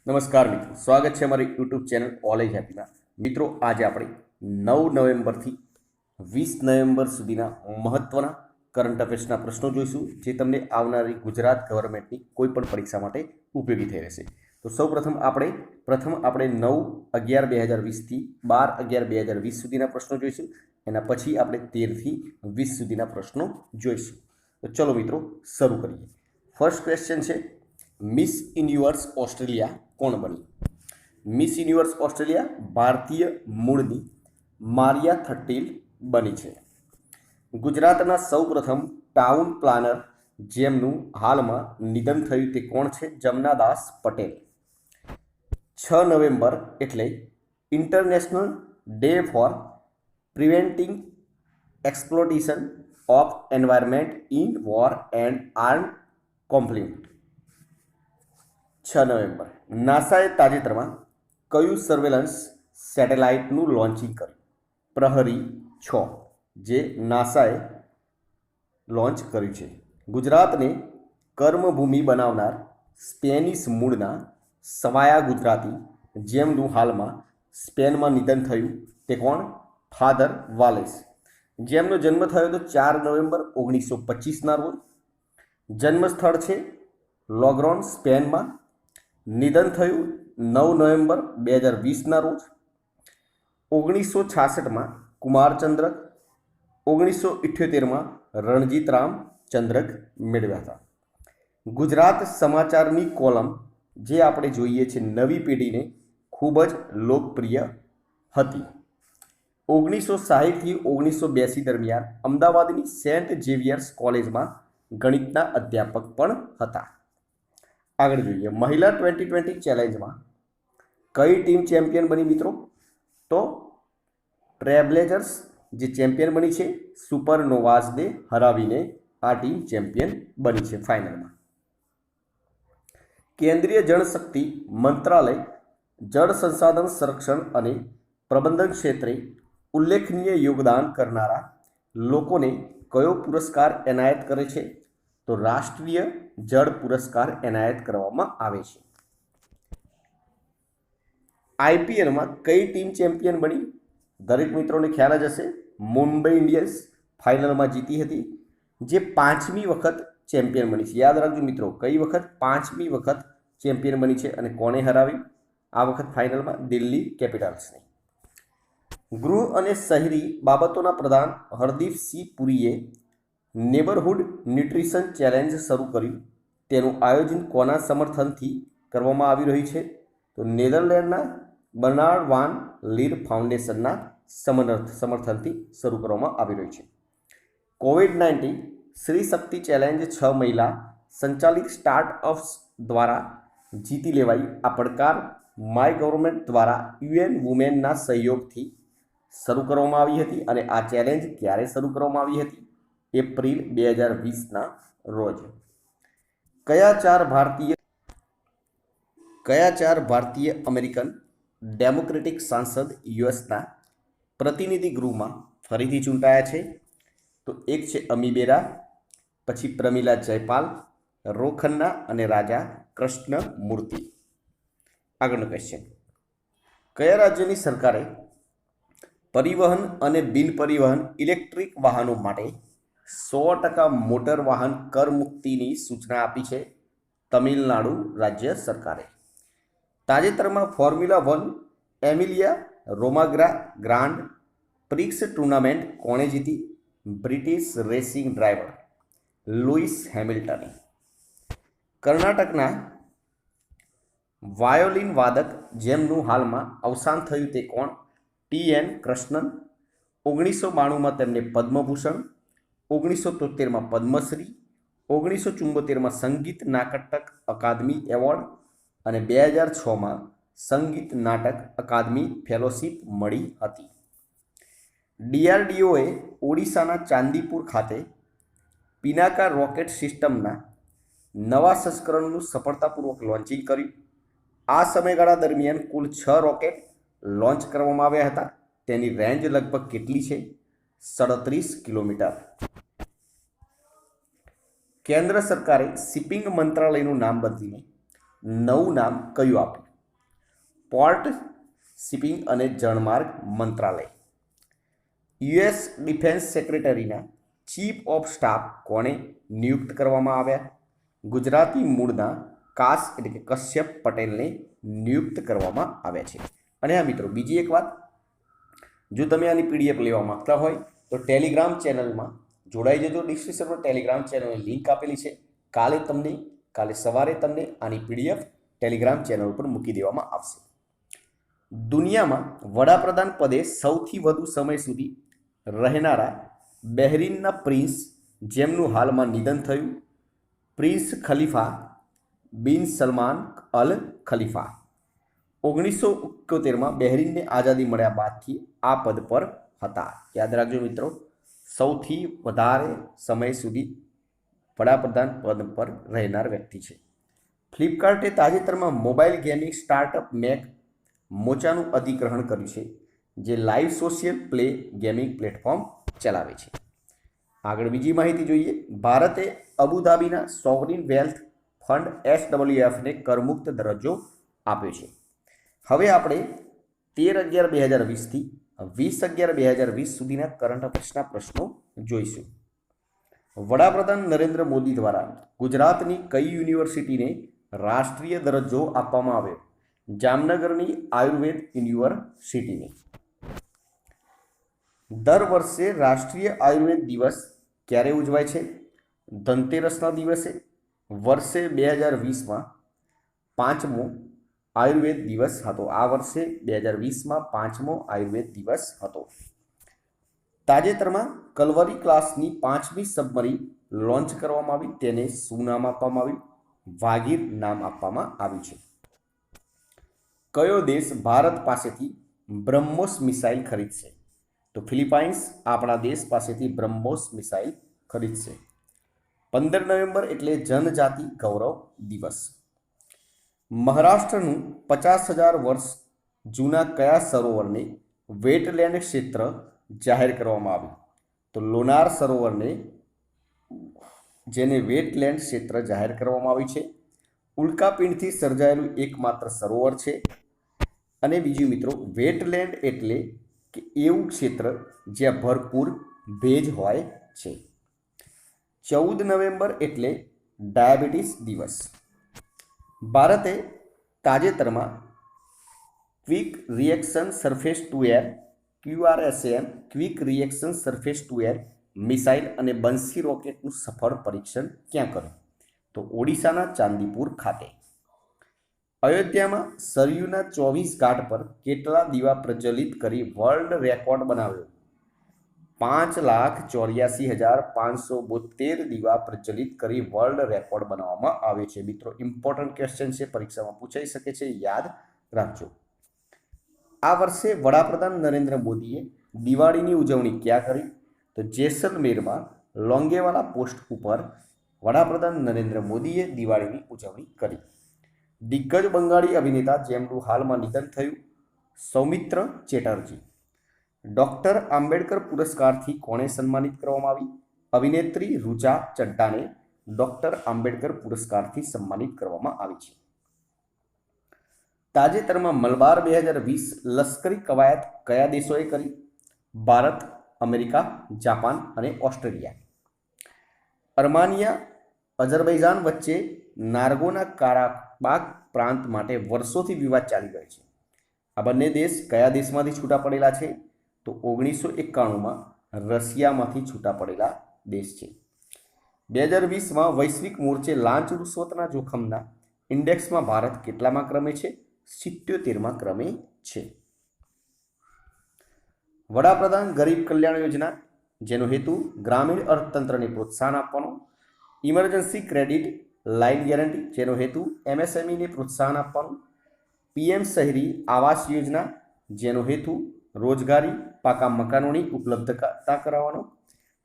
નમસ્કાર મિત્રો, સ્વાગત છે અમારી યુટ્યુબ ચેનલ ઓલેજ હેપીમાં। મિત્રો, આજે આપણે 9 નવેમ્બરથી 20 નવેમ્બર સુધીના મહત્વના કરંટ અફેર્સના પ્રશ્નો જોઈશું, જે તમને આવનારી ગુજરાત ગવર્મેન્ટની કોઈ પણ પરીક્ષા માટે ઉપયોગી થઈ રહેશે। તો સૌપ્રથમ આપણે 9/11/2020થી 12/11/2020 સુધીના પ્રશ્નો જોઈશું। એના પછી આપણે 13થી 20 સુધીના પ્રશ્નો જોઈશું। તો ચલો મિત્રો, શરૂ કરીએ। ફર્સ્ટ ક્વેશ્ચન છે, મિસ યુનિવર્સ ઓસ્ટ્રેલિયા કોણ બની? મિસ યુનિવર્સ ઓસ્ટ્રેલિયા ભારતીય મૂળની મારિયા થટ્ટીલ બની છે। ગુજરાતના સૌપ્રથમ ટાઉન પ્લાનર જેમનું હાલમાં નિધન થયું તે કોણ છે? જમનાદાસ પટેલ। 6 નવેમ્બર એટલે international day for preventing exploitation of environment in war and armed conflict. 6 નવેમ્બર નાસાએ તાજેતરમાં કયું સર્વેલન્સ સેટેલાઇટનું લોન્ચિંગ કર્યું? પ્રહરી 6, જે નાસાએ લોન્ચ કર્યું છે। ગુજરાતને કર્મભૂમિ બનાવનાર સ્પેનિશ મૂળના સવાયા ગુજરાતી જેમનું હાલમાં સ્પેનમાં નિધન થયું તે કોણ? ફાધર વાલેસ, જેમનો જન્મ થયો હતો 4 નવેમ્બર 1925ના રોજ। જન્મસ્થળ છે લોગ્રોન, સ્પેનમાં। નિધન થયું 9 નવેમ્બર 2020ના રોજ। 1966માં કુમારચંદ્રક, 1978માં રણજીતરામ ચંદ્રક મેળવ્યા હતા। ગુજરાત સમાચારની કોલમ જે આપણે જોઈએ છીએ નવી પેઢીને ખૂબ જ લોકપ્રિય હતી। 1960થી 1982 દરમિયાન અમદાવાદની સેન્ટ ઝેવિયર્સ કોલેજમાં ગણિતના અધ્યાપક પણ હતા। આગળ જોઈએ, મહિલા T20 ચેલેન્જમાં કઈ ટીમ ચેમ્પિયન બની મિત્રો? તો ટ્રેલબ્લેઝર્સ જે ચેમ્પિયન બની છે, સુપરનોવાઝને હરાવીને આ ટીમ ચેમ્પિયન બની છે ફાઇનલમાં। કેન્દ્રીય જળશક્તિ મંત્રાલય જળ સંસાધન સંરક્ષણ અને પ્રબંધન ક્ષેત્રે ઉલ્લેખનીય યોગદાન કરનારા લોકોને કયો પુરસ્કાર એનાયત કરે છે? તો રાષ્ટ્રીય જળ પુરસ્કાર એનાયત કરવામાં આવે છે। આઈપીએલમાં કઈ ટીમ ચેમ્પિયન બની? દરેક મિત્રોને ખ્યાલ જ હશે, મુંબઈ ઇન્ડિયન્સ ફાઇનલમાં જીતી હતી, જે 5મી વખત ચેમ્પિયન બની છે। યાદ રાખજો મિત્રો, કઈ વખત? 5મી વખત ચેમ્પિયન બની છે। અને કોને હરાવી આ વખત ફાઇનલમાં? દિલ્હી કેપિટલ્સને। ગૃહ અને શહેરી બાબતોના પ્રધાન હરદીપસિંહ પુરીએ નેબરહુડ ન્યુટ્રિશન ચેલેન્જ શરૂ કર્યું, તેનું આયોજન કોના સમર્થનથી કરવામાં આવી રહ્યું છે? તો નેધરલેન્ડના બર્નાર્ડ વાન લીર ફાઉન્ડેશનના સમર્થનથી શરૂ કરવામાં આવી રહ્યું છે। કોવિડ-19 સ્ત્રી શક્તિ ચેલેન્જ 6 મહિલા સંચાલિત સ્ટાર્ટઅપ્સ દ્વારા જીતી લેવાઈ। આ પડકાર માય ગવર્મેન્ટ દ્વારા UN વુમેનના સહયોગથી શરૂ કરવામાં આવી હતી। અને આ ચેલેન્જ ક્યારે શરૂ કરવામાં આવી હતી? એપ્રિલ 2020ના રોજ। કયા ચાર ભારતીય અમેરિકન ડેમોક્રેટિક સાંસદ યુએસના પ્રતિનિધિ ગૃહમાં ફરીથી ચૂંટાયા છે? તો એક છે અમી બેરા, પછી પ્રમિલા જયપાલ, રો ખન્ના અને રાજા કૃષ્ણ મૂર્તિ। આગળનો ક્વેશ્ચન, કયા રાજ્યની સરકારે પરિવહન અને બિન પરિવહન ઇલેક્ટ્રિક વાહનો માટે 100% મોટર વાહન કર મુક્તિની સૂચના આપી છે? તમિલનાડુ રાજ્ય સરકારે। તાજેતરમાં formula 1 Emilia Romagna grand prix tournament કોણે જીતી? બ્રિટિશ રેસિંગ ડ્રાઈવર લુઈસ હેમિલ્ટને। કર્ણાટકના વાયોલિન વાદક જેમનું હાલમાં અવસાન થયું તે કોણ? TN કૃષ્ણન। 1992માં તેમને પદ્મભૂષણ, 1973માં પદ્મશ્રી, 1974માં સંગીત નાટક અકાદમી એવોર્ડ અને 2006માં સંગીત નાટક અકાદમી ફેલોશિપ મળી હતી। DRDOએ ઓડિશાના ચાંદીપુર ખાતે પિનાકા રોકેટ સિસ્ટમના નવા સંસ્કરણનું સફળતાપૂર્વક લોન્ચિંગ કર્યું। આ સમયગાળા દરમિયાન કુલ 6 રોકેટ લોન્ચ કરવામાં આવ્યા હતા। તેની રેન્જ લગભગ કેટલી છે? 37 કિલોમીટર। કેન્દ્ર સરકારે શિપિંગ મંત્રાલયનું નામ બદલીને નવું નામ કયું આપ્યું? પોર્ટ શિપિંગ અને જળમાર્ગ મંત્રાલય. યુએસ ડિફેન્સ સેક્રેટરીના ચીફ ઓફ સ્ટાફ કોને નિયુક્ત કરવામાં આવ્યા? ગુજરાતી મૂળના કાસ એટલે કે કશ્યપ પટેલને નિયુક્ત કરવામાં આવ્યા છે. અને આ મિત્રો બીજી એક વાત, જો તમે આની પીડીએફ લેવા માંગતા હોય તો ટેલિગ્રામ ચેનલમાં જોડાઈ જજો. ડિસ્ક્રિપ્શનમાં ટેલિગ્રામ ચેનલની લિંક આપેલી છે. કાલે સવારે તમને આની પીડીએફ ટેલિગ્રામ ચેનલ ઉપર મૂકી દેવામાં આવશે. દુનિયામાં વડાપ્રધાન પદે સૌથી વધુ સમય સુધી રહેનારા બહેરીનના પ્રિન્સ જેમનું હાલમાં નિધન થયું, પ્રિન્સ ખલીફા બિન સલમાન અલ ખલીફા. 1971માં બહેરીનને આઝાદી મળ્યા બાદથી આ પદ પર હતા. યાદ રાખજો મિત્રો, સૌથી વધારે સમય સુધી વડાપ્રધાન પદ પર રહેનાર વ્યક્તિ છે. ફ્લિપકાર્ટે તાજેતરમાં મોબાઈલ ગેમિંગ સ્ટાર્ટઅપ મેક મોચાનું અધિગ્રહણ કર્યું છે, જે live social play gaming platform ચલાવે છે. આગળ બીજી માહિતી જોઈએ. ભારતે અબુધાબીના સોવરિન વેલ્થ ફંડ SWFને કરમુક્ત દરજ્જો આપ્યો છે. હવે આપણે 13/11/2020થી 20/11/2020 સુધીના કરંટ અફેર્સના પ્રશ્નો જોઈશું. વડાપ્રધાન નરેન્દ્ર મોદી દ્વારા ગુજરાતની કઈ યુનિવર્સિટીને રાષ્ટ્રીય દરજ્જો આપવામાં આવ્યો? જામનગરની આયુર્વેદ યુનિવર્સિટીને. દર વર્ષે રાષ્ટ્રીય આયુર્વેદ દિવસ ક્યારે ઉજવાય છે? ધનતેરસના દિવસે. વર્ષે 2020માં 5મો આયુર્વેદ દિવસ હતો. આ વર્ષે 2020માં 5મો આયુર્વેદ દિવસ હતો. તાજેતરમાં કલવરી ક્લાસની 5મી સબમરીન લોન્ચ કરવામાં આવી. તેને શું નામ આપવામાં આવ્યું? વાગીર નામ આપવામાં આવ્યું છે. કયો દેશ ભારત પાસેથી બ્રહ્મોસ મિસાઇલ ખરીદશે? તો ફિલિપાઇન્સ આપણા દેશ પાસેથી બ્રહ્મોસ મિસાઇલ ખરીદશે. 15 નવેમ્બર એટલે જનજાતિ ગૌરવ દિવસ. મહારાષ્ટ્રનું 50,000 વર્ષ જૂના કયા સરોવરને વેટલેન્ડ ક્ષેત્ર જાહેર કરવામાં આવ્યું? તો લોનાર સરોવરને, જેને વેટલેન્ડ ક્ષેત્ર જાહેર કરવામાં આવ્યું છે. ઉલ્કાપિંડથી સર્જાયેલું એકમાત્ર સરોવર છે. અને બીજું મિત્રો, વેટલેન્ડ એટલે કે એવું ક્ષેત્ર જ્યાં ભરપૂર ભેજ હોય છે. 14 નવેમ્બર એટલે ડાયાબિટીસ દિવસ. ભારતે તાજેતરમાં quick reaction surface two air QRSAM quick reaction surface two air missile અને બંસી રોકેટનું સફળ પરીક્ષણ ક્યાં કર્યું? તો ઓડિશાના ચાંદીપુર ખાતે. અયોધ્યામાં સરયુના 24 ઘાટ પર કેટલા દીવા પ્રજ્વલિત કરી વર્લ્ડ રેકોર્ડ બનાવ્યો? 5,84,572 દીવા પ્રજ્વલિત કરી વર્લ્ડ રેકોર્ડ બનાવવામાં આવ્યો છે. મિત્રો ઇમ્પોર્ટન્ટ ક્વેશ્ચન છે, પરીક્ષામાં પૂછાઈ શકે છે, યાદ રાખજો. આ વર્ષે વડાપ્રધાન નરેન્દ્ર મોદીએ દિવાળીની ઉજવણી ક્યાં કરી? તો જેસલમેરમાં લોંગેવાલા પોસ્ટ ઉપર વડાપ્રધાન નરેન્દ્ર મોદીએ દિવાળીની ઉજવણી કરી. દિગ્ગજ બંગાળી અભિનેતા જેમનું હાલમાં નિધન થયું, સૌમિત્ર ચેટર્જી. ડૉક્ટર આંબેડકર પુરસ્કારથી કોને સન્માનિત કરવામાં આવી? અભિનેત્રી રુચા ચડ્ડાને ડૉક્ટર આંબેડકર પુરસ્કારથી સન્માનિત કરવામાં આવી છે. તાજેતરમાં મલબાર 2020 લશ્કરી કવાયત કયા દેશોએ કરી? ભારત, અમેરિકા, જાપાન અને ઓસ્ટ્રેલિયા. અર્માનિયા, અઝરબૈજાન વચ્ચે નાર્ગોના કારાબાખ પ્રાંત માટે વર્ષોથી વિવાદ ચાલી રહ્યો છે. આ બંને દેશ કયા દેશમાંથી છૂટા પડેલા છે? તો 1991માં રશિયામાંથી છૂટા પડેલા દેશ છે. 2020માં વૈશ્વિક મોરચે લાંચ રૂશ્વતના જોખમના ઇન્ડેક્સમાં ભારત કેટલામાં ક્રમે છે? 77માં ક્રમે છે. વડાપ્રધાન ગરીબ કલ્યાણ યોજના, જેનો હેતુ ગ્રામીણ અર્થતંત્રને પ્રોત્સાહન આપવાનો. ઇમરજન્સી ક્રેડિટ લાઇન ગેરંટી, જેનો હેતુ MSMEને પ્રોત્સાહન આપવાનું. PM શહેરી આવાસ યોજના, જેનો હેતુ રોજગારી, પાકા મકાનોની ઉપલબ્ધતા કરાવવાનો.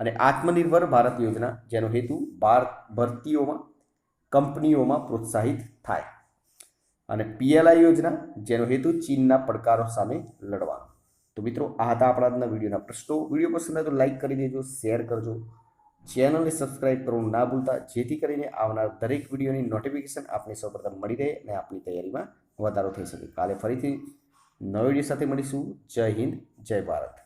અને આત્મનિર્ભર ભારત યોજના, જેનો હેતુ ભરતીઓમાં કંપનીઓમાં પ્રોત્સાહિત થાય. અને PLI યોજના, જેનો હેતુ ચીનના પડકારો સામે લડવાનો. તો મિત્રો આ હતા આપણા આજના વિડીયોના પ્રશ્નો. વિડીયો પસંદ આવે તો લાઇક કરી દેજો, શેર કરજો, ચેનલને સબસ્ક્રાઇબ કરવાનું ના ભૂલતા, જેથી કરીને આવનાર દરેક વિડીયોની નોટિફિકેશન આપને સૌપ્રથમ મળી રહે અને આપણી તૈયારીમાં વધારો થઈ શકે. કાલે ફરીથી નવા વિડીયો સાથે મળીશું. જય હિન્દ, જય ભારત.